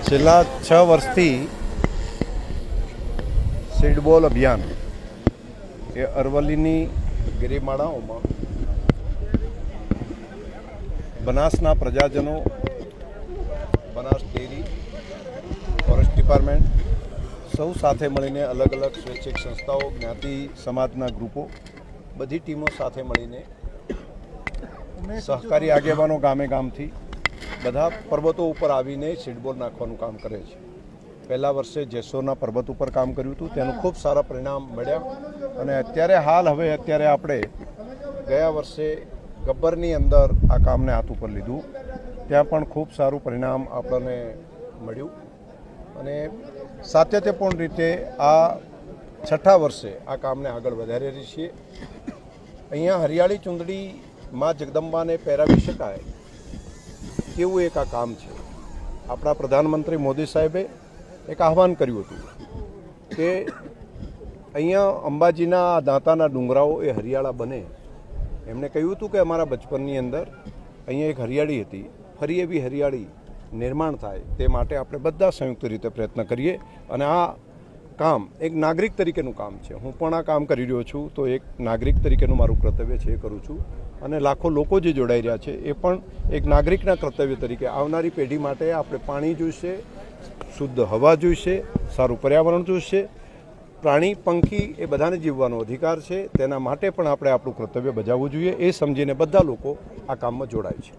છેલ્લા 6 વર્ષથી સીડબોલ અભિયાન એ અરવલ્લીની ગિરિમાળાઓમાં બનાસના પ્રજાજનો, બનાસ ડેરી, ફોરેસ્ટ ડિપાર્ટમેન્ટ સૌ સાથે મળીને અલગ અલગ સ્વૈચ્છિક સંસ્થાઓ, જ્ઞાતિ સમાજના ગ્રુપો, બધી ટીમો સાથે મળીને સહકારી આગેવાનો ગામે ગામથી બધા પર્વતો ઉપર આવીને સીડબોલ નાખવાનું કામ કરે છે. પહેલા વર્ષે જેસોરના પર્વત ઉપર કામ કર્યું હતું, તેનું ખૂબ સારા પરિણામ મળ્યા અને અત્યારે આપણે ગયા વર્ષે ગબ્બરની અંદર આ કામને હાથ ઉપર લીધું, ત્યાં પણ ખૂબ સારું પરિણામ આપણને મળ્યું અને સાતત્યપૂર્ણ રીતે આ 6થા વર્ષે આ કામને આગળ વધારી છીએ. અહીંયા હરિયાળી ચૂંદડી માં જગદંબાને પહેરાવી શકાય કેવું એક આ કામ છે. આપણા પ્રધાનમંત્રી મોદી સાહેબે એક આહવાન કર્યું હતું કે અહીંયા અંબાજીના દાંતાના ડુંગરાઓ એ હરિયાળા બને. એમણે કહ્યું હતું કે અમારા બચપનની અંદર અહીંયા એક હરિયાળી હતી, ફરી એવી હરિયાળી નિર્માણ થાય તે માટે આપણે બધા સંયુક્ત રીતે પ્રયત્ન કરીએ અને આ કામ એક નાગરિક તરીકેનું કામ છે. હું પણ આ કામ કરી રહ્યો છું, તો એક નાગરિક તરીકેનું મારું કર્તવ્ય છે એ કરું છું અને લાખો લોકો જે જોડાઈ રહ્યા છે એ પણ એક નાગરિકના કર્તવ્ય તરીકે આવનારી પેઢી માટે આપણે પાણી જોઈશે, શુદ્ધ હવા જોઈશે, સારું પર્યાવરણ જોઈશે, પ્રાણી પંખી એ બધાને જીવવાનો અધિકાર છે, તેના માટે પણ આપણે આપણું કર્તવ્ય બજાવવું જોઈએ. એ સમજીને બધા લોકો આ કામમાં જોડાય છે.